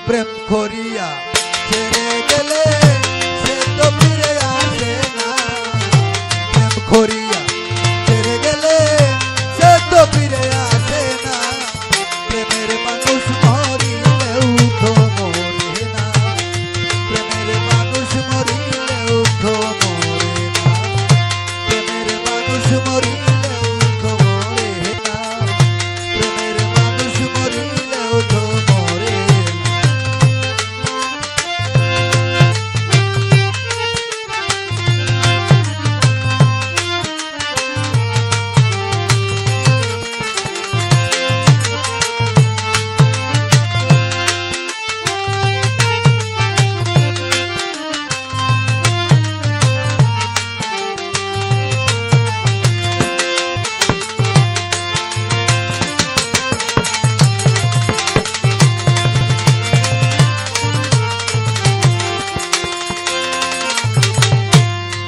প্রেম করিয়া ছেড়ে গেলে সে তো ফিরে আসে না। প্রেম করিয়া ছেড়ে গেলে সে তো ফিরে আসে না। প্রেমের মানুষ মরিলেও তো মরে না। প্রেমের মানুষ মরিলেও তো মরে না। প্রেমের মানুষ মরিলেও তো মরে না। প্রেমের মানুষ মরিলেও তো মরে না।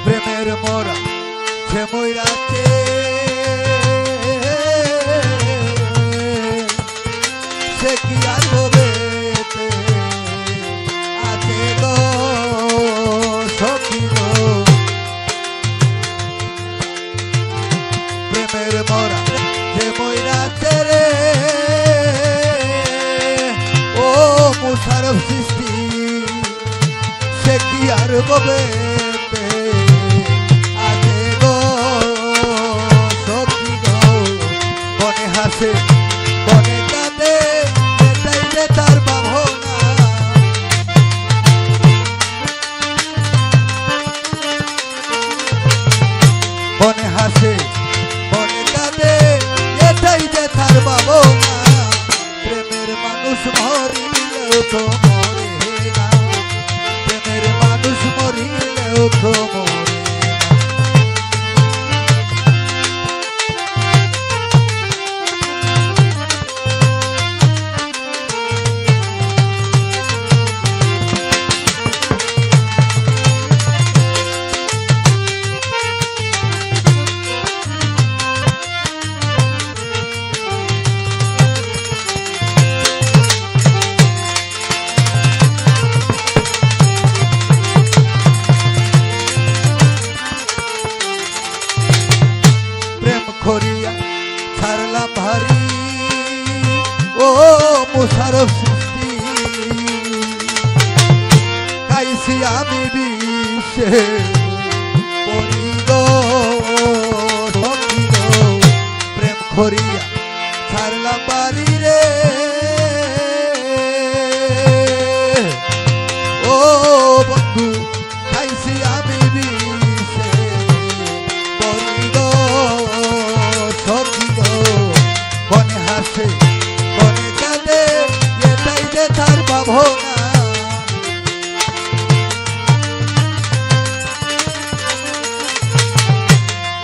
প্রেমের মরা সে মইরাতে সে কি আর হবে আছে গো সখী গো। প্রেমের মরা সে মইরাতে রে ও মুশারফ সৃষ্টি সে কি আর হবে হাসে বনে কাঁদে এটাই যে তার ভাবনা। বনে হাসে বনে কাঁদে এটাই যে তার ভাবনা। প্রেমের মানুষ মরিলেও তো মরে না। প্রেমের মানুষ মরিলেও তো মরে না। করিয়া ছাড়লাম ভারী ও মুশারফ সৃষ্টি গাইছি আমি বিশ্বে পড়ি গো সখী গো। প্রেম করিয়া ছাড়লাম বাড়ি রে ও বন্ধু গাইছি আমি বিশ্বে পড়ি গো সখী গো। বনে হাসে বনে কাঁদে এটাই যে তার ভাবনা।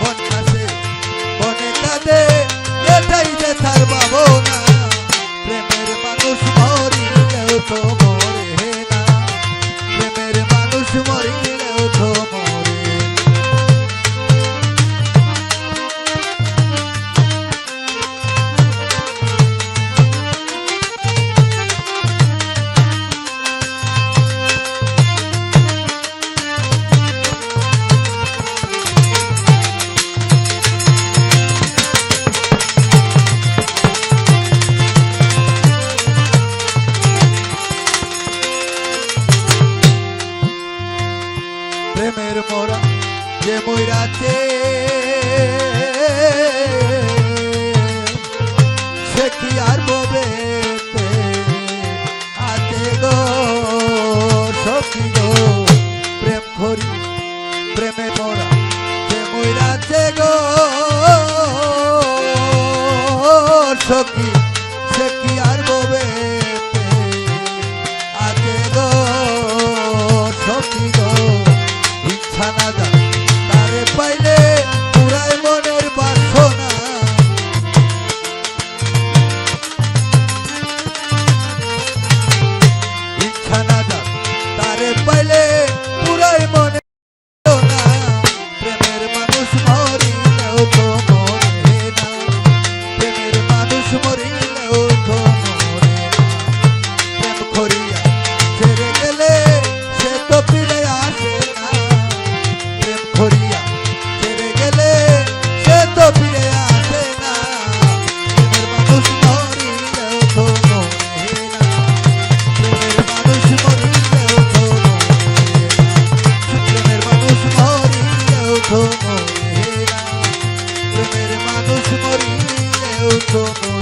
বনে হাসে বনে কাঁদে এটাই যে তার ভাবনা। প্রেমের মানুষ মরিলেও তো মরে না। প্রেমের মানুষ মরিলেও তো মরে না। প্রেমের মোরা যে মইরাতে সে কি আর ববে আতে গো সখী গো। প্রেম করি প্রেমে মোরা যে মইরাতে গো সখী সে কি আর ববে আতে গো সখী গো। ছানাদা তারে পাইলে পুরাই মনের বাসনা। মরিলেও তো